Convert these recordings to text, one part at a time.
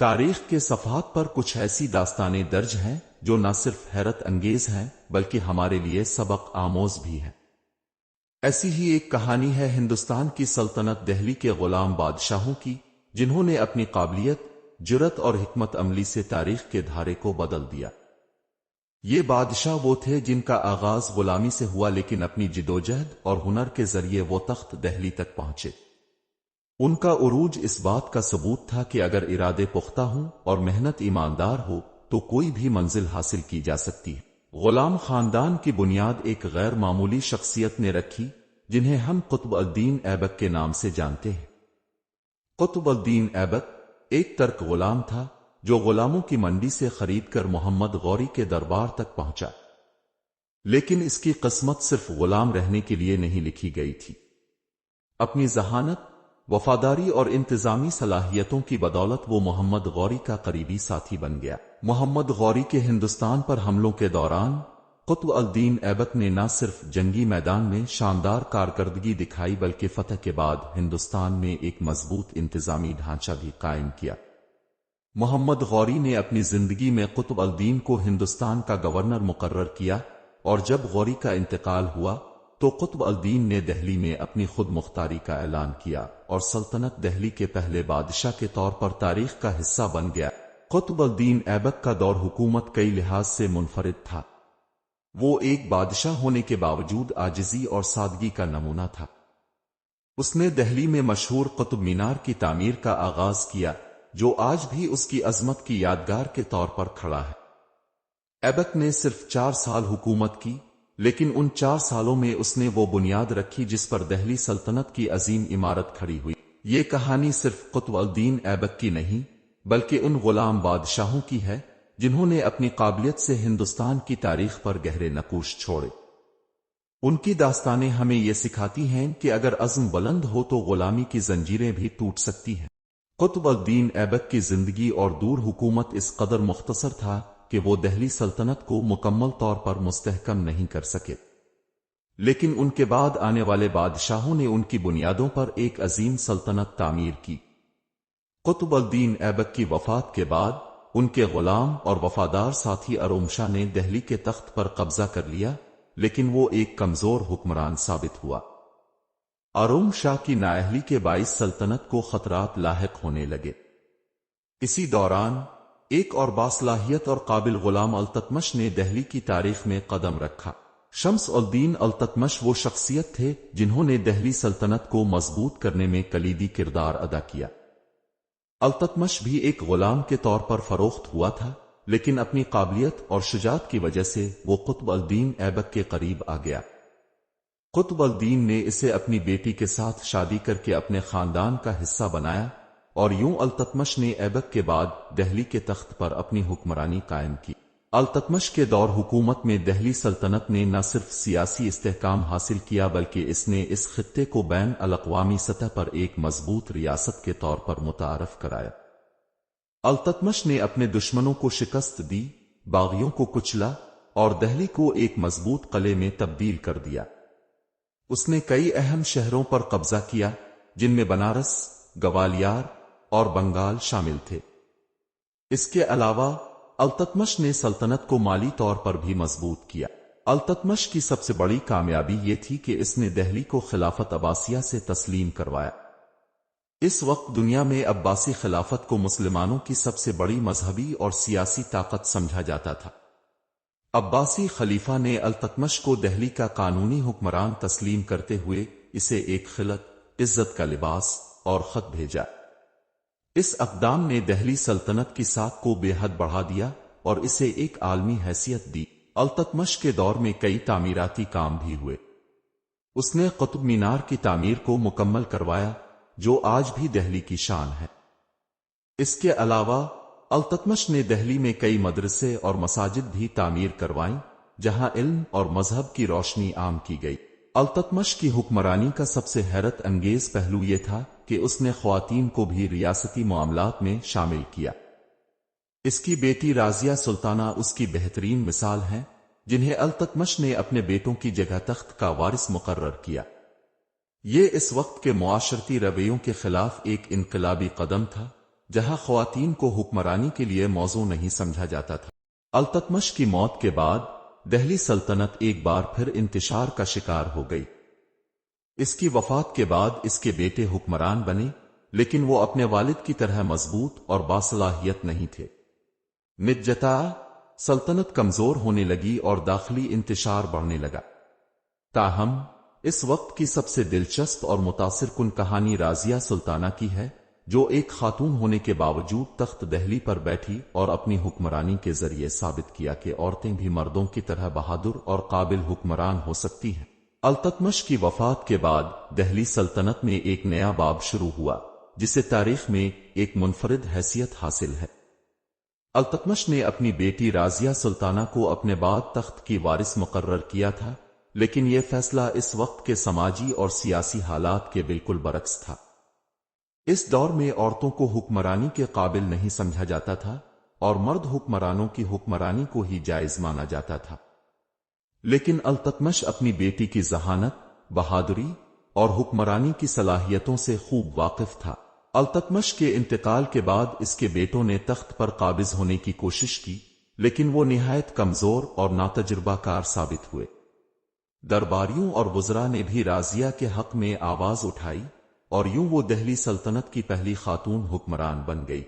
تاریخ کے صفحات پر کچھ ایسی داستانیں درج ہیں جو نہ صرف حیرت انگیز ہیں بلکہ ہمارے لیے سبق آموز بھی ہیں۔ ایسی ہی ایک کہانی ہے ہندوستان کی سلطنت دہلی کے غلام بادشاہوں کی، جنہوں نے اپنی قابلیت، جرأت اور حکمت عملی سے تاریخ کے دھارے کو بدل دیا۔ یہ بادشاہ وہ تھے جن کا آغاز غلامی سے ہوا، لیکن اپنی جدوجہد اور ہنر کے ذریعے وہ تخت دہلی تک پہنچے۔ ان کا عروج اس بات کا ثبوت تھا کہ اگر ارادے پختہ ہوں اور محنت ایماندار ہو تو کوئی بھی منزل حاصل کی جا سکتی ہے۔ غلام خاندان کی بنیاد ایک غیر معمولی شخصیت نے رکھی، جنہیں ہم قطب الدین ایبک کے نام سے جانتے ہیں۔ قطب الدین ایبک ایک ترک غلام تھا جو غلاموں کی منڈی سے خرید کر محمد غوری کے دربار تک پہنچا، لیکن اس کی قسمت صرف غلام رہنے کے لیے نہیں لکھی گئی تھی۔ اپنی ذہانت، وفاداری اور انتظامی صلاحیتوں کی بدولت وہ محمد غوری کا قریبی ساتھی بن گیا۔ محمد غوری کے ہندوستان پر حملوں کے دوران قطب الدین ایبک نے نہ صرف جنگی میدان میں شاندار کارکردگی دکھائی بلکہ فتح کے بعد ہندوستان میں ایک مضبوط انتظامی ڈھانچہ بھی قائم کیا۔ محمد غوری نے اپنی زندگی میں قطب الدین کو ہندوستان کا گورنر مقرر کیا، اور جب غوری کا انتقال ہوا تو قطب الدین نے دہلی میں اپنی خود مختاری کا اعلان کیا اور سلطنت دہلی کے پہلے بادشاہ کے طور پر تاریخ کا حصہ بن گیا۔ قطب الدین ایبک کا دور حکومت کئی لحاظ سے منفرد تھا۔ وہ ایک بادشاہ ہونے کے باوجود عاجزی اور سادگی کا نمونہ تھا۔ اس نے دہلی میں مشہور قطب مینار کی تعمیر کا آغاز کیا، جو آج بھی اس کی عظمت کی یادگار کے طور پر کھڑا ہے۔ ایبک نے صرف 4 سال حکومت کی، لیکن ان 4 سالوں میں اس نے وہ بنیاد رکھی جس پر دہلی سلطنت کی عظیم عمارت کھڑی ہوئی۔ یہ کہانی صرف قطب الدین ایبک کی نہیں بلکہ ان غلام بادشاہوں کی ہے جنہوں نے اپنی قابلیت سے ہندوستان کی تاریخ پر گہرے نقوش چھوڑے۔ ان کی داستانیں ہمیں یہ سکھاتی ہیں کہ اگر عزم بلند ہو تو غلامی کی زنجیریں بھی ٹوٹ سکتی ہیں۔ قطب الدین ایبک کی زندگی اور دور حکومت اس قدر مختصر تھا کہ وہ دہلی سلطنت کو مکمل طور پر مستحکم نہیں کر سکے، لیکن ان کے بعد آنے والے بادشاہوں نے ان کی بنیادوں پر ایک عظیم سلطنت تعمیر کی۔ قطب الدین ایبک کی وفات کے بعد ان کے غلام اور وفادار ساتھی ارم شاہ نے دہلی کے تخت پر قبضہ کر لیا، لیکن وہ ایک کمزور حکمران ثابت ہوا۔ ارم شاہ کی نااہلی کے باعث سلطنت کو خطرات لاحق ہونے لگے۔ اسی دوران ایک اور باصلاحیت اور قابل غلام التتمش نے دہلی کی تاریخ میں قدم رکھا۔ شمس الدین التتمش وہ شخصیت تھے جنہوں نے دہلی سلطنت کو مضبوط کرنے میں کلیدی کردار ادا کیا۔ التتمش بھی ایک غلام کے طور پر فروخت ہوا تھا، لیکن اپنی قابلیت اور شجاعت کی وجہ سے وہ قطب الدین ایبک کے قریب آ گیا۔ قطب الدین نے اسے اپنی بیٹی کے ساتھ شادی کر کے اپنے خاندان کا حصہ بنایا، اور یوں التتمش نے ایبک کے بعد دہلی کے تخت پر اپنی حکمرانی قائم کی۔ التتمش کے دور حکومت میں دہلی سلطنت نے نہ صرف سیاسی استحکام حاصل کیا بلکہ اس نے اس خطے کو بین الاقوامی سطح پر ایک مضبوط ریاست کے طور پر متعارف کرایا۔ التتمش نے اپنے دشمنوں کو شکست دی، باغیوں کو کچلا اور دہلی کو ایک مضبوط قلعے میں تبدیل کر دیا۔ اس نے کئی اہم شہروں پر قبضہ کیا، جن میں بنارس، گوالیار اور بنگال شامل تھے۔ اس کے علاوہ التتمش نے سلطنت کو مالی طور پر بھی مضبوط کیا۔ التتمش کی سب سے بڑی کامیابی یہ تھی کہ اس نے دہلی کو خلافت عباسیہ سے تسلیم کروایا۔ اس وقت دنیا میں عباسی خلافت کو مسلمانوں کی سب سے بڑی مذہبی اور سیاسی طاقت سمجھا جاتا تھا۔ عباسی خلیفہ نے التتمش کو دہلی کا قانونی حکمران تسلیم کرتے ہوئے اسے ایک خلعت، عزت کا لباس اور خط بھیجا۔ اس اقدام نے دہلی سلطنت کی ساکھ کو بے حد بڑھا دیا اور اسے ایک عالمی حیثیت دی۔ التتمش کے دور میں کئی تعمیراتی کام بھی ہوئے۔ اس نے قطب مینار کی تعمیر کو مکمل کروایا، جو آج بھی دہلی کی شان ہے۔ اس کے علاوہ التتمش نے دہلی میں کئی مدرسے اور مساجد بھی تعمیر کروائیں، جہاں علم اور مذہب کی روشنی عام کی گئی۔ التتمش کی حکمرانی کا سب سے حیرت انگیز پہلو یہ تھا کہ اس نے خواتین کو بھی ریاستی معاملات میں شامل کیا۔ اس کی بیٹی رازیہ سلطانہ اس کی بہترین مثال ہیں، جنہیں التتمش نے اپنے بیٹوں کی جگہ تخت کا وارث مقرر کیا۔ یہ اس وقت کے معاشرتی رویوں کے خلاف ایک انقلابی قدم تھا، جہاں خواتین کو حکمرانی کے لیے موزوں نہیں سمجھا جاتا تھا۔ التتمش کی موت کے بعد دہلی سلطنت ایک بار پھر انتشار کا شکار ہو گئی۔ اس کی وفات کے بعد اس کے بیٹے حکمران بنے، لیکن وہ اپنے والد کی طرح مضبوط اور باصلاحیت نہیں تھے۔ نجتا سلطنت کمزور ہونے لگی اور داخلی انتشار بڑھنے لگا۔ تاہم اس وقت کی سب سے دلچسپ اور متاثر کن کہانی رازیہ سلطانہ کی ہے، جو ایک خاتون ہونے کے باوجود تخت دہلی پر بیٹھی اور اپنی حکمرانی کے ذریعے ثابت کیا کہ عورتیں بھی مردوں کی طرح بہادر اور قابل حکمران ہو سکتی ہیں۔ التتمش کی وفات کے بعد دہلی سلطنت میں ایک نیا باب شروع ہوا، جسے تاریخ میں ایک منفرد حیثیت حاصل ہے۔ التتمش نے اپنی بیٹی رازیہ سلطانہ کو اپنے بعد تخت کی وارث مقرر کیا تھا، لیکن یہ فیصلہ اس وقت کے سماجی اور سیاسی حالات کے بالکل برعکس تھا۔ اس دور میں عورتوں کو حکمرانی کے قابل نہیں سمجھا جاتا تھا اور مرد حکمرانوں کی حکمرانی کو ہی جائز مانا جاتا تھا۔ لیکن التتمش اپنی بیٹی کی ذہانت، بہادری اور حکمرانی کی صلاحیتوں سے خوب واقف تھا۔ التتمش کے انتقال کے بعد اس کے بیٹوں نے تخت پر قابض ہونے کی کوشش کی، لیکن وہ نہایت کمزور اور ناتجربہ کار ثابت ہوئے۔ درباریوں اور وزراء نے بھی رازیہ کے حق میں آواز اٹھائی اور یوں وہ دہلی سلطنت کی پہلی خاتون حکمران بن گئی۔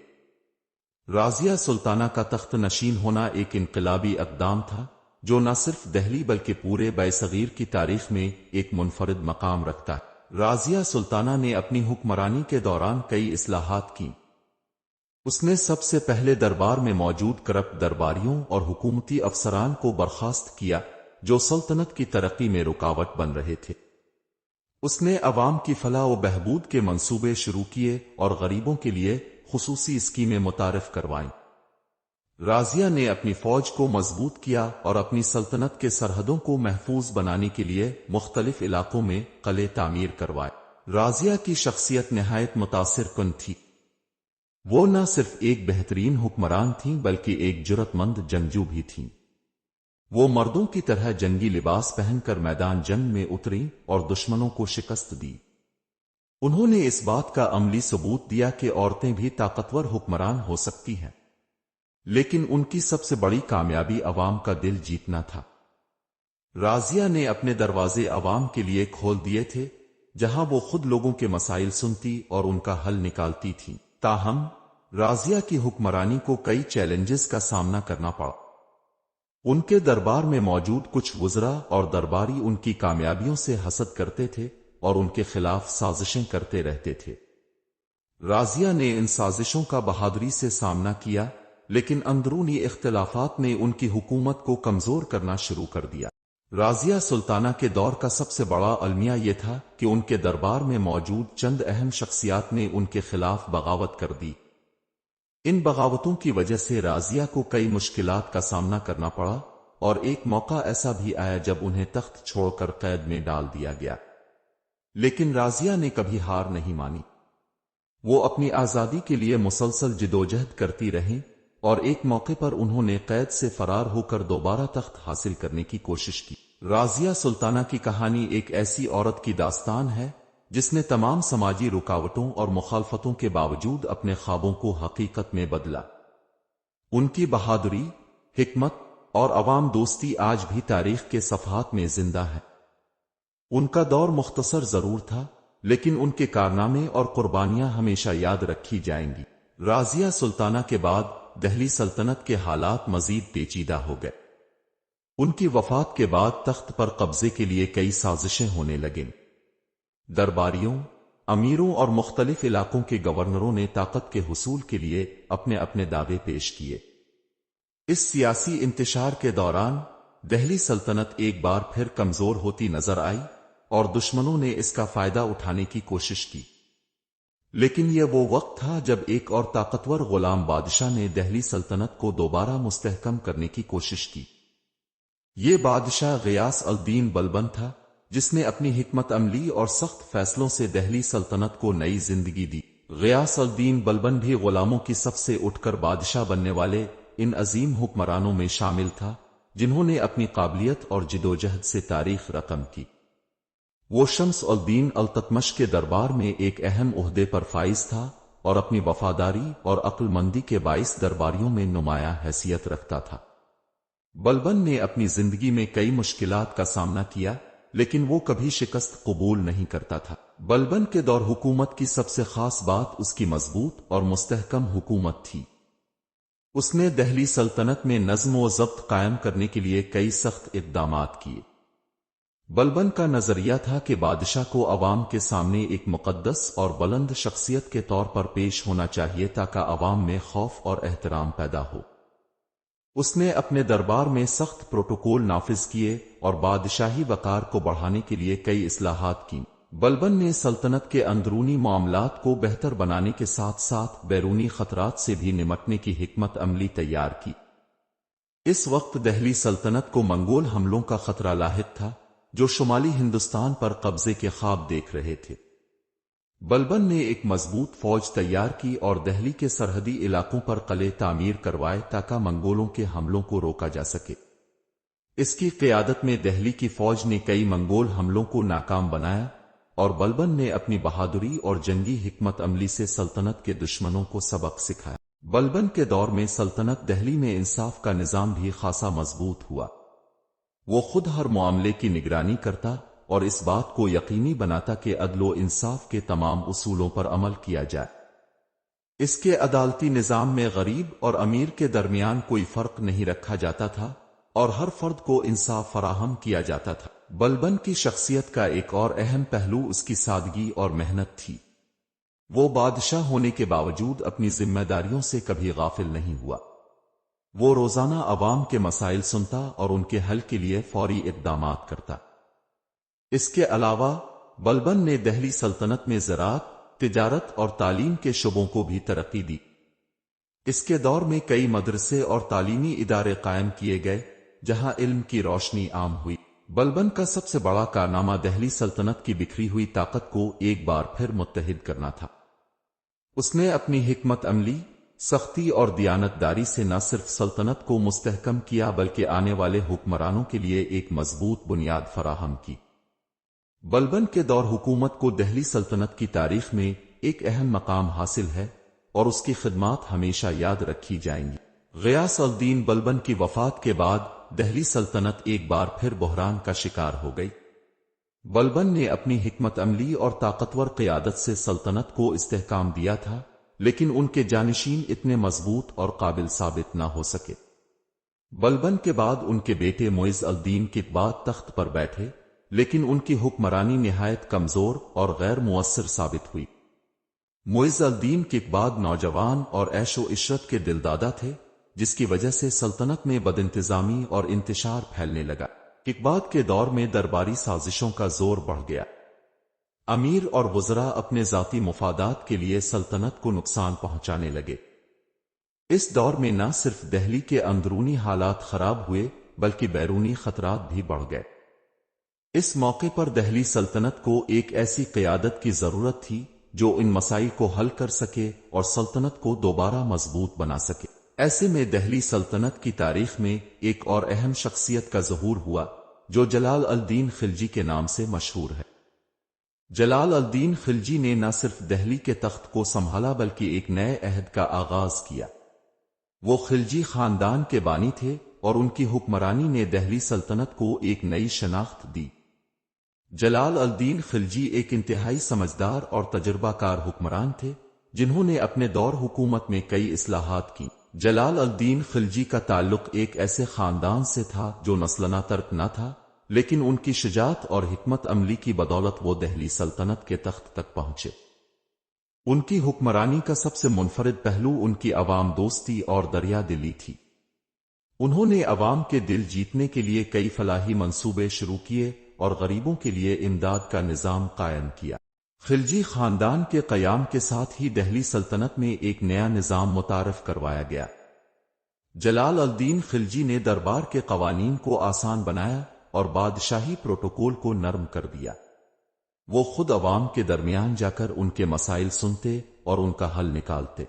رازیہ سلطانہ کا تخت نشین ہونا ایک انقلابی اقدام تھا، جو نہ صرف دہلی بلکہ پورے برصغیر کی تاریخ میں ایک منفرد مقام رکھتا ہے۔ رازیہ سلطانہ نے اپنی حکمرانی کے دوران کئی اصلاحات کی۔ اس نے سب سے پہلے دربار میں موجود کرپٹ درباریوں اور حکومتی افسران کو برخاست کیا، جو سلطنت کی ترقی میں رکاوٹ بن رہے تھے۔ اس نے عوام کی فلاح و بہبود کے منصوبے شروع کیے اور غریبوں کے لیے خصوصی اسکیمیں متعارف کروائیں۔ رازیہ نے اپنی فوج کو مضبوط کیا اور اپنی سلطنت کے سرحدوں کو محفوظ بنانے کے لیے مختلف علاقوں میں قلعے تعمیر کروائے۔ رازیہ کی شخصیت نہایت متاثر کن تھی۔ وہ نہ صرف ایک بہترین حکمران تھیں بلکہ ایک جرأت مند جنگجو بھی تھیں۔ وہ مردوں کی طرح جنگی لباس پہن کر میدان جنگ میں اتریں اور دشمنوں کو شکست دی۔ انہوں نے اس بات کا عملی ثبوت دیا کہ عورتیں بھی طاقتور حکمران ہو سکتی ہیں، لیکن ان کی سب سے بڑی کامیابی عوام کا دل جیتنا تھا۔ رازیہ نے اپنے دروازے عوام کے لیے کھول دیے تھے، جہاں وہ خود لوگوں کے مسائل سنتی اور ان کا حل نکالتی تھی۔ تاہم رازیہ کی حکمرانی کو کئی چیلنجز کا سامنا کرنا پڑا۔ ان کے دربار میں موجود کچھ وزراء اور درباری ان کی کامیابیوں سے حسد کرتے تھے اور ان کے خلاف سازشیں کرتے رہتے تھے۔ رازیہ نے ان سازشوں کا بہادری سے سامنا کیا، لیکن اندرونی اختلافات نے ان کی حکومت کو کمزور کرنا شروع کر دیا۔ رازیہ سلطانہ کے دور کا سب سے بڑا المیہ یہ تھا کہ ان کے دربار میں موجود چند اہم شخصیات نے ان کے خلاف بغاوت کر دی۔ ان بغاوتوں کی وجہ سے رازیہ کو کئی مشکلات کا سامنا کرنا پڑا اور ایک موقع ایسا بھی آیا جب انہیں تخت چھوڑ کر قید میں ڈال دیا گیا۔ لیکن رازیہ نے کبھی ہار نہیں مانی۔ وہ اپنی آزادی کے لیے مسلسل جدوجہد کرتی رہیں اور ایک موقع پر انہوں نے قید سے فرار ہو کر دوبارہ تخت حاصل کرنے کی کوشش کی۔ رازیہ سلطانہ کی کہانی ایک ایسی عورت کی داستان ہے جس نے تمام سماجی رکاوٹوں اور مخالفتوں کے باوجود اپنے خوابوں کو حقیقت میں بدلا۔ ان کی بہادری، حکمت اور عوام دوستی آج بھی تاریخ کے صفحات میں زندہ ہے۔ ان کا دور مختصر ضرور تھا، لیکن ان کے کارنامے اور قربانیاں ہمیشہ یاد رکھی جائیں گی۔ رازیہ سلطانہ کے بعد دہلی سلطنت کے حالات مزید پیچیدہ ہو گئے۔ ان کی وفات کے بعد تخت پر قبضے کے لیے کئی سازشیں ہونے لگیں۔ درباریوں، امیروں اور مختلف علاقوں کے گورنروں نے طاقت کے حصول کے لیے اپنے اپنے دعوے پیش کیے۔ اس سیاسی انتشار کے دوران دہلی سلطنت ایک بار پھر کمزور ہوتی نظر آئی اور دشمنوں نے اس کا فائدہ اٹھانے کی کوشش کی۔ لیکن یہ وہ وقت تھا جب ایک اور طاقتور غلام بادشاہ نے دہلی سلطنت کو دوبارہ مستحکم کرنے کی کوشش کی۔ یہ بادشاہ غیاث الدین بلبن تھا، جس نے اپنی حکمت عملی اور سخت فیصلوں سے دہلی سلطنت کو نئی زندگی دی۔ غیاث الدین بلبن بھی غلاموں کی صف سے اٹھ کر بادشاہ بننے والے ان عظیم حکمرانوں میں شامل تھا، جنہوں نے اپنی قابلیت اور جدوجہد سے تاریخ رقم کی۔ وہ شمس الدین التتمش کے دربار میں ایک اہم عہدے پر فائز تھا اور اپنی وفاداری اور عقل مندی کے باعث درباریوں میں نمایاں حیثیت رکھتا تھا۔ بلبن نے اپنی زندگی میں کئی مشکلات کا سامنا کیا، لیکن وہ کبھی شکست قبول نہیں کرتا تھا۔ بلبن کے دور حکومت کی سب سے خاص بات اس کی مضبوط اور مستحکم حکومت تھی۔ اس نے دہلی سلطنت میں نظم و ضبط قائم کرنے کے لیے کئی سخت اقدامات کیے۔ بلبن کا نظریہ تھا کہ بادشاہ کو عوام کے سامنے ایک مقدس اور بلند شخصیت کے طور پر پیش ہونا چاہیے تاکہ عوام میں خوف اور احترام پیدا ہو۔ اس نے اپنے دربار میں سخت پروٹوکول نافذ کیے اور بادشاہی وقار کو بڑھانے کے لیے کئی اصلاحات کی۔ بلبن نے سلطنت کے اندرونی معاملات کو بہتر بنانے کے ساتھ ساتھ بیرونی خطرات سے بھی نمٹنے کی حکمت عملی تیار کی۔ اس وقت دہلی سلطنت کو منگول حملوں کا خطرہ لاحق تھا، جو شمالی ہندوستان پر قبضے کے خواب دیکھ رہے تھے۔ بلبن نے ایک مضبوط فوج تیار کی اور دہلی کے سرحدی علاقوں پر قلعے تعمیر کروائے تاکہ منگولوں کے حملوں کو روکا جا سکے۔ اس کی قیادت میں دہلی کی فوج نے کئی منگول حملوں کو ناکام بنایا، اور بلبن نے اپنی بہادری اور جنگی حکمت عملی سے سلطنت کے دشمنوں کو سبق سکھایا۔ بلبن کے دور میں سلطنت دہلی میں انصاف کا نظام بھی خاصا مضبوط ہوا۔ وہ خود ہر معاملے کی نگرانی کرتا اور اس بات کو یقینی بناتا کہ عدل و انصاف کے تمام اصولوں پر عمل کیا جائے۔ اس کے عدالتی نظام میں غریب اور امیر کے درمیان کوئی فرق نہیں رکھا جاتا تھا اور ہر فرد کو انصاف فراہم کیا جاتا تھا۔ بلبن کی شخصیت کا ایک اور اہم پہلو اس کی سادگی اور محنت تھی۔ وہ بادشاہ ہونے کے باوجود اپنی ذمہ داریوں سے کبھی غافل نہیں ہوا۔ وہ روزانہ عوام کے مسائل سنتا اور ان کے حل کے لیے فوری اقدامات کرتا۔ اس کے علاوہ بلبن نے دہلی سلطنت میں زراعت، تجارت اور تعلیم کے شعبوں کو بھی ترقی دی۔ اس کے دور میں کئی مدرسے اور تعلیمی ادارے قائم کیے گئے جہاں علم کی روشنی عام ہوئی۔ بلبن کا سب سے بڑا کارنامہ دہلی سلطنت کی بکھری ہوئی طاقت کو ایک بار پھر متحد کرنا تھا۔ اس نے اپنی حکمت عملی، سختی اور دیانتداری سے نہ صرف سلطنت کو مستحکم کیا بلکہ آنے والے حکمرانوں کے لیے ایک مضبوط بنیاد فراہم کی۔ بلبن کے دور حکومت کو دہلی سلطنت کی تاریخ میں ایک اہم مقام حاصل ہے اور اس کی خدمات ہمیشہ یاد رکھی جائیں گی۔ غیاث الدین بلبن کی وفات کے بعد دہلی سلطنت ایک بار پھر بحران کا شکار ہو گئی۔ بلبن نے اپنی حکمت عملی اور طاقتور قیادت سے سلطنت کو استحکام دیا تھا، لیکن ان کے جانشین اتنے مضبوط اور قابل ثابت نہ ہو سکے۔ بلبن کے بعد ان کے بیٹے معز الدین کیقباد تخت پر بیٹھے، لیکن ان کی حکمرانی نہایت کمزور اور غیر مؤثر ثابت ہوئی۔ معز الدین کیقباد نوجوان اور عیش و عشرت کے دلدادہ تھے، جس کی وجہ سے سلطنت میں بدانتظامی اور انتشار پھیلنے لگا۔ کیقباد کے دور میں درباری سازشوں کا زور بڑھ گیا۔ امیر اور وزراء اپنے ذاتی مفادات کے لیے سلطنت کو نقصان پہنچانے لگے۔ اس دور میں نہ صرف دہلی کے اندرونی حالات خراب ہوئے بلکہ بیرونی خطرات بھی بڑھ گئے۔ اس موقع پر دہلی سلطنت کو ایک ایسی قیادت کی ضرورت تھی جو ان مسائل کو حل کر سکے اور سلطنت کو دوبارہ مضبوط بنا سکے۔ ایسے میں دہلی سلطنت کی تاریخ میں ایک اور اہم شخصیت کا ظہور ہوا جو جلال الدین خلجی کے نام سے مشہور ہے۔ جلال الدین خلجی نے نہ صرف دہلی کے تخت کو سنبھالا بلکہ ایک نئے عہد کا آغاز کیا۔ وہ خلجی خاندان کے بانی تھے اور ان کی حکمرانی نے دہلی سلطنت کو ایک نئی شناخت دی۔ جلال الدین خلجی ایک انتہائی سمجھدار اور تجربہ کار حکمران تھے جنہوں نے اپنے دور حکومت میں کئی اصلاحات کی۔ جلال الدین خلجی کا تعلق ایک ایسے خاندان سے تھا جو نسلانہ ترک نہ تھا، لیکن ان کی شجاعت اور حکمت عملی کی بدولت وہ دہلی سلطنت کے تخت تک پہنچے۔ ان کی حکمرانی کا سب سے منفرد پہلو ان کی عوام دوستی اور دریا دلی تھی۔ انہوں نے عوام کے دل جیتنے کے لیے کئی فلاحی منصوبے شروع کیے اور غریبوں کے لیے امداد کا نظام قائم کیا۔ خلجی خاندان کے قیام کے ساتھ ہی دہلی سلطنت میں ایک نیا نظام متعارف کروایا گیا۔ جلال الدین خلجی نے دربار کے قوانین کو آسان بنایا اور بادشاہی پروٹوکول کو نرم کر دیا۔ وہ خود عوام کے درمیان جا کر ان کے مسائل سنتے اور ان کا حل نکالتے۔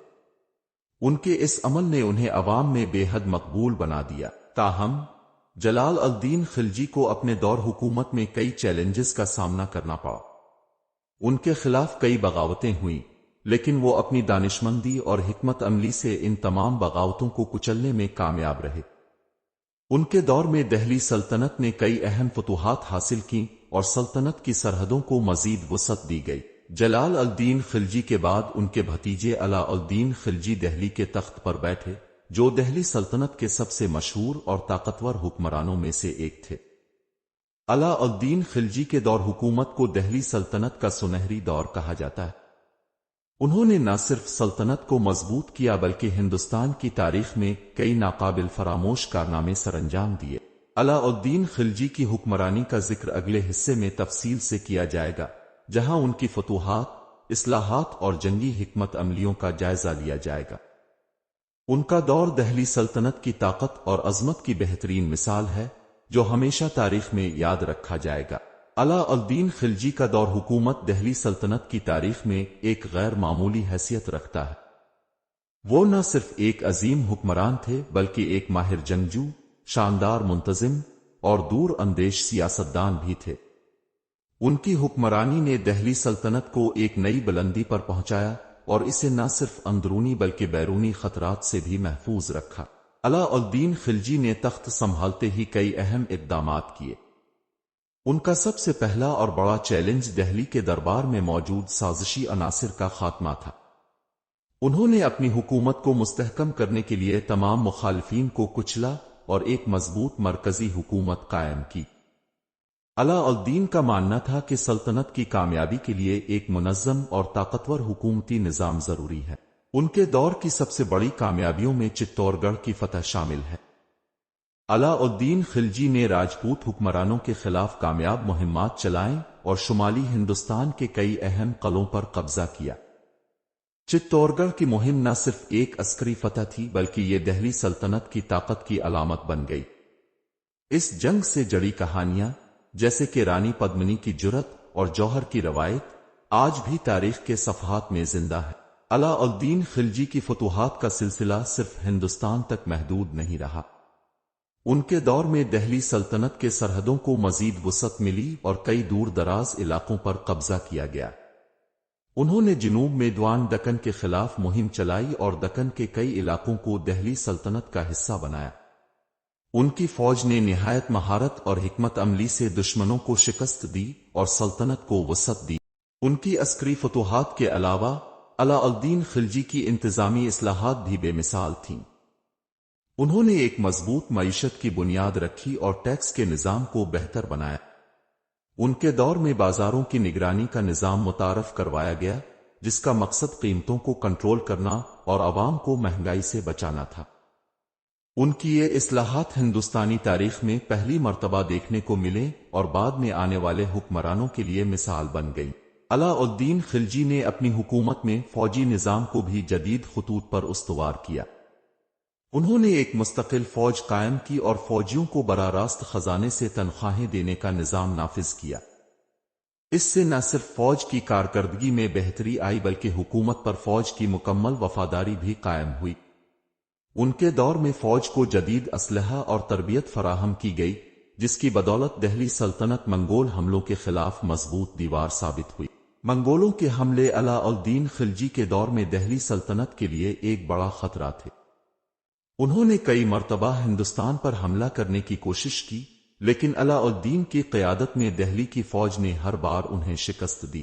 ان کے اس عمل نے انہیں عوام میں بے حد مقبول بنا دیا۔ تاہم جلال الدین خلجی کو اپنے دور حکومت میں کئی چیلنجز کا سامنا کرنا پڑا۔ ان کے خلاف کئی بغاوتیں ہوئیں، لیکن وہ اپنی دانشمندی اور حکمت عملی سے ان تمام بغاوتوں کو کچلنے میں کامیاب رہے۔ ان کے دور میں دہلی سلطنت نے کئی اہم فتوحات حاصل کیں اور سلطنت کی سرحدوں کو مزید وسعت دی گئی۔ جلال الدین خلجی کے بعد ان کے بھتیجے علاء الدین خلجی دہلی کے تخت پر بیٹھے، جو دہلی سلطنت کے سب سے مشہور اور طاقتور حکمرانوں میں سے ایک تھے۔ علاء الدین خلجی کے دور حکومت کو دہلی سلطنت کا سنہری دور کہا جاتا ہے۔ انہوں نے نہ صرف سلطنت کو مضبوط کیا بلکہ ہندوستان کی تاریخ میں کئی ناقابل فراموش کارنامے سر انجام دیے۔ علاء الدین خلجی کی حکمرانی کا ذکر اگلے حصے میں تفصیل سے کیا جائے گا، جہاں ان کی فتوحات، اصلاحات اور جنگی حکمت عملیوں کا جائزہ لیا جائے گا۔ ان کا دور دہلی سلطنت کی طاقت اور عظمت کی بہترین مثال ہے، جو ہمیشہ تاریخ میں یاد رکھا جائے گا۔ علاء الدین خلجی کا دور حکومت دہلی سلطنت کی تاریخ میں ایک غیر معمولی حیثیت رکھتا ہے۔ وہ نہ صرف ایک عظیم حکمران تھے بلکہ ایک ماہر جنگجو، شاندار منتظم اور دور اندیش سیاستدان بھی تھے۔ ان کی حکمرانی نے دہلی سلطنت کو ایک نئی بلندی پر پہنچایا اور اسے نہ صرف اندرونی بلکہ بیرونی خطرات سے بھی محفوظ رکھا۔ علاء الدین خلجی نے تخت سنبھالتے ہی کئی اہم اقدامات کیے۔ ان کا سب سے پہلا اور بڑا چیلنج دہلی کے دربار میں موجود سازشی عناصر کا خاتمہ تھا۔ انہوں نے اپنی حکومت کو مستحکم کرنے کے لیے تمام مخالفین کو کچلا اور ایک مضبوط مرکزی حکومت قائم کی۔ علاء الدین کا ماننا تھا کہ سلطنت کی کامیابی کے لیے ایک منظم اور طاقتور حکومتی نظام ضروری ہے۔ ان کے دور کی سب سے بڑی کامیابیوں میں چتور گڑھ کی فتح شامل ہے۔ علاء الدین خلجی نے راجپوت حکمرانوں کے خلاف کامیاب مہمات چلائیں اور شمالی ہندوستان کے کئی اہم قلعوں پر قبضہ کیا۔ چتور گڑھ کی مہم نہ صرف ایک عسکری فتح تھی بلکہ یہ دہلی سلطنت کی طاقت کی علامت بن گئی۔ اس جنگ سے جڑی کہانیاں جیسے کہ رانی پدمنی کی جرأت اور جوہر کی روایت آج بھی تاریخ کے صفحات میں زندہ ہے۔ علاء الدین خلجی کی فتوحات کا سلسلہ صرف ہندوستان تک محدود نہیں رہا۔ ان کے دور میں دہلی سلطنت کے سرحدوں کو مزید وسعت ملی اور کئی دور دراز علاقوں پر قبضہ کیا گیا۔ انہوں نے جنوب میں دوان دکن کے خلاف مہم چلائی اور دکن کے کئی علاقوں کو دہلی سلطنت کا حصہ بنایا۔ ان کی فوج نے نہایت مہارت اور حکمت عملی سے دشمنوں کو شکست دی اور سلطنت کو وسعت دی۔ ان کی عسکری فتوحات کے علاوہ علاء الدین خلجی کی انتظامی اصلاحات بھی بے مثال تھیں۔ انہوں نے ایک مضبوط معیشت کی بنیاد رکھی اور ٹیکس کے نظام کو بہتر بنایا۔ ان کے دور میں بازاروں کی نگرانی کا نظام متعارف کروایا گیا، جس کا مقصد قیمتوں کو کنٹرول کرنا اور عوام کو مہنگائی سے بچانا تھا۔ ان کی یہ اصلاحات ہندوستانی تاریخ میں پہلی مرتبہ دیکھنے کو ملے اور بعد میں آنے والے حکمرانوں کے لیے مثال بن گئی۔ علاء الدین خلجی نے اپنی حکومت میں فوجی نظام کو بھی جدید خطوط پر استوار کیا۔ انہوں نے ایک مستقل فوج قائم کی اور فوجیوں کو براہ راست خزانے سے تنخواہیں دینے کا نظام نافذ کیا۔ اس سے نہ صرف فوج کی کارکردگی میں بہتری آئی بلکہ حکومت پر فوج کی مکمل وفاداری بھی قائم ہوئی۔ ان کے دور میں فوج کو جدید اسلحہ اور تربیت فراہم کی گئی، جس کی بدولت دہلی سلطنت منگول حملوں کے خلاف مضبوط دیوار ثابت ہوئی۔ منگولوں کے حملے علاء الدین خلجی کے دور میں دہلی سلطنت کے لیے ایک بڑا خطرہ تھے۔ انہوں نے کئی مرتبہ ہندوستان پر حملہ کرنے کی کوشش کی، لیکن علاء الدین کی قیادت میں دہلی کی فوج نے ہر بار انہیں شکست دی۔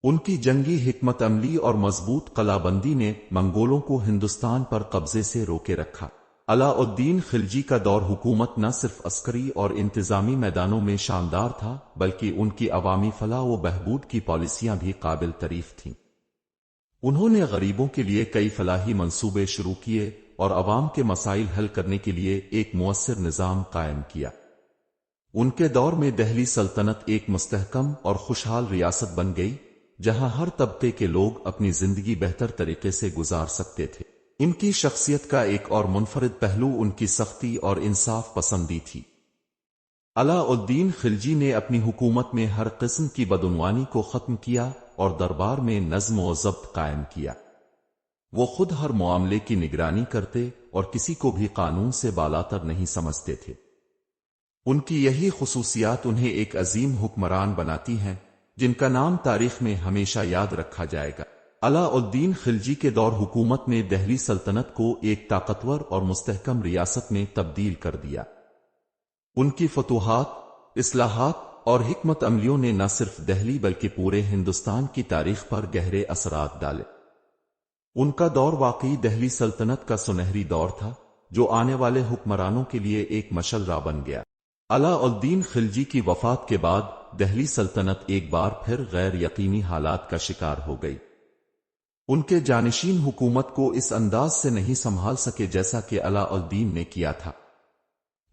ان کی جنگی حکمت عملی اور مضبوط قلعہ بندی نے منگولوں کو ہندوستان پر قبضے سے روکے رکھا۔ علاء الدین خلجی کا دور حکومت نہ صرف عسکری اور انتظامی میدانوں میں شاندار تھا بلکہ ان کی عوامی فلاح و بہبود کی پالیسیاں بھی قابل تعریف تھیں۔ انہوں نے غریبوں کے لیے کئی فلاحی منصوبے شروع کیے اور عوام کے مسائل حل کرنے کے لیے ایک مؤثر نظام قائم کیا۔ ان کے دور میں دہلی سلطنت ایک مستحکم اور خوشحال ریاست بن گئی، جہاں ہر طبقے کے لوگ اپنی زندگی بہتر طریقے سے گزار سکتے تھے۔ ان کی شخصیت کا ایک اور منفرد پہلو ان کی سختی اور انصاف پسندی تھی۔ علاء الدین خلجی نے اپنی حکومت میں ہر قسم کی بدعنوانی کو ختم کیا اور دربار میں نظم و ضبط قائم کیا۔ وہ خود ہر معاملے کی نگرانی کرتے اور کسی کو بھی قانون سے بالاتر نہیں سمجھتے تھے۔ ان کی یہی خصوصیات انہیں ایک عظیم حکمران بناتی ہیں، جن کا نام تاریخ میں ہمیشہ یاد رکھا جائے گا۔ علاء الدین خلجی کے دور حکومت نے دہلی سلطنت کو ایک طاقتور اور مستحکم ریاست میں تبدیل کر دیا۔ ان کی فتوحات، اصلاحات اور حکمت عملیوں نے نہ صرف دہلی بلکہ پورے ہندوستان کی تاریخ پر گہرے اثرات ڈالے۔ ان کا دور واقعی دہلی سلطنت کا سنہری دور تھا، جو آنے والے حکمرانوں کے لیے ایک مشعل راہ بن گیا۔ علاء الدین خلجی کی وفات کے بعد دہلی سلطنت ایک بار پھر غیر یقینی حالات کا شکار ہو گئی۔ ان کے جانشین حکومت کو اس انداز سے نہیں سنبھال سکے جیسا کہ علاء الدین نے کیا تھا۔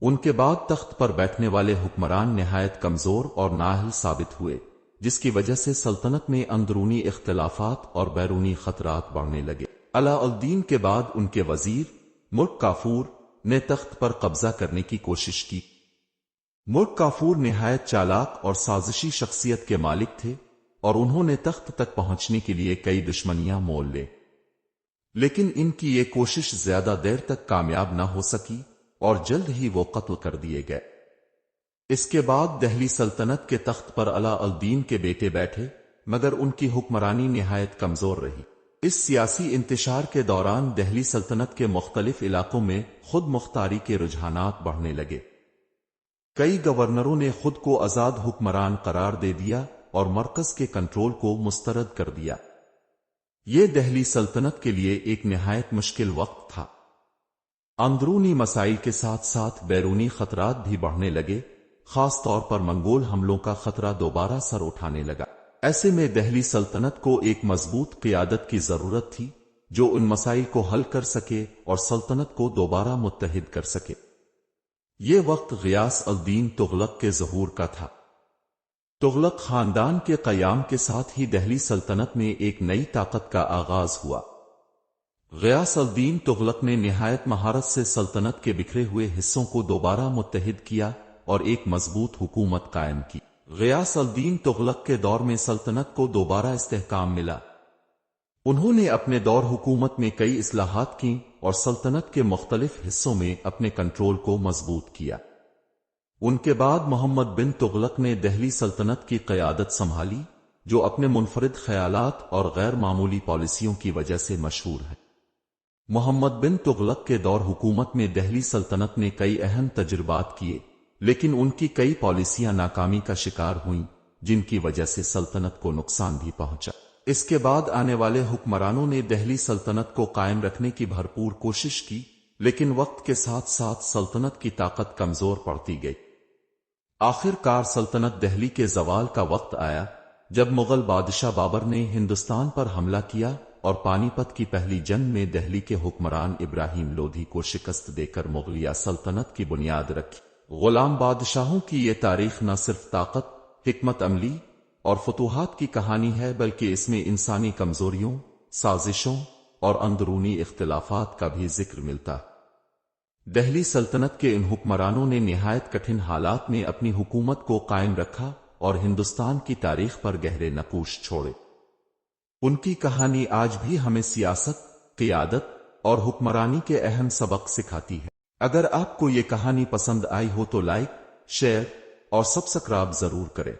ان کے بعد تخت پر بیٹھنے والے حکمران نہایت کمزور اور نااہل ثابت ہوئے، جس کی وجہ سے سلطنت میں اندرونی اختلافات اور بیرونی خطرات بڑھنے لگے۔ علاء الدین کے بعد ان کے وزیر ملک کافور نے تخت پر قبضہ کرنے کی کوشش کی۔ ملک کافور نہایت چالاک اور سازشی شخصیت کے مالک تھے اور انہوں نے تخت تک پہنچنے کے لیے کئی دشمنیاں مول لے، لیکن ان کی یہ کوشش زیادہ دیر تک کامیاب نہ ہو سکی اور جلد ہی وہ قتل کر دیے گئے۔ اس کے بعد دہلی سلطنت کے تخت پر علاء الدین کے بیٹے بیٹھے، مگر ان کی حکمرانی نہایت کمزور رہی۔ اس سیاسی انتشار کے دوران دہلی سلطنت کے مختلف علاقوں میں خود مختاری کے رجحانات بڑھنے لگے۔ کئی گورنروں نے خود کو آزاد حکمران قرار دے دیا اور مرکز کے کنٹرول کو مسترد کر دیا۔ یہ دہلی سلطنت کے لیے ایک نہایت مشکل وقت تھا۔ اندرونی مسائل کے ساتھ ساتھ بیرونی خطرات بھی بڑھنے لگے، خاص طور پر منگول حملوں کا خطرہ دوبارہ سر اٹھانے لگا۔ ایسے میں دہلی سلطنت کو ایک مضبوط قیادت کی ضرورت تھی جو ان مسائل کو حل کر سکے اور سلطنت کو دوبارہ متحد کر سکے۔ یہ وقت غیاث الدین تغلق کے ظہور کا تھا۔ تغلق خاندان کے قیام کے ساتھ ہی دہلی سلطنت میں ایک نئی طاقت کا آغاز ہوا۔ غیاث الدین تغلق نے نہایت مہارت سے سلطنت کے بکھرے ہوئے حصوں کو دوبارہ متحد کیا اور ایک مضبوط حکومت قائم کی۔ غیاث الدین تغلق کے دور میں سلطنت کو دوبارہ استحکام ملا۔ انہوں نے اپنے دور حکومت میں کئی اصلاحات کیں اور سلطنت کے مختلف حصوں میں اپنے کنٹرول کو مضبوط کیا۔ ان کے بعد محمد بن تغلق نے دہلی سلطنت کی قیادت سنبھالی، جو اپنے منفرد خیالات اور غیر معمولی پالیسیوں کی وجہ سے مشہور ہے۔ محمد بن تغلق کے دور حکومت میں دہلی سلطنت نے کئی اہم تجربات کیے، لیکن ان کی کئی پالیسیاں ناکامی کا شکار ہوئیں، جن کی وجہ سے سلطنت کو نقصان بھی پہنچا۔ اس کے بعد آنے والے حکمرانوں نے دہلی سلطنت کو قائم رکھنے کی بھرپور کوشش کی، لیکن وقت کے ساتھ ساتھ سلطنت کی طاقت کمزور پڑتی گئی۔ آخر کار سلطنت دہلی کے زوال کا وقت آیا جب مغل بادشاہ بابر نے ہندوستان پر حملہ کیا اور پانی پت کی پہلی جنگ میں دہلی کے حکمران ابراہیم لودھی کو شکست دے کر مغلیہ سلطنت کی بنیاد رکھی۔ غلام بادشاہوں کی یہ تاریخ نہ صرف طاقت، حکمت عملی اور فتوحات کی کہانی ہے، بلکہ اس میں انسانی کمزوریوں، سازشوں اور اندرونی اختلافات کا بھی ذکر ملتا ہے۔ دہلی سلطنت کے ان حکمرانوں نے نہایت کٹھن حالات میں اپنی حکومت کو قائم رکھا اور ہندوستان کی تاریخ پر گہرے نقوش چھوڑے۔ ان کی کہانی آج بھی ہمیں سیاست، قیادت اور حکمرانی کے اہم سبق سکھاتی ہے۔ اگر آپ کو یہ کہانی پسند آئی ہو تو لائک، شیئر اور سبسکرائب ضرور کریں۔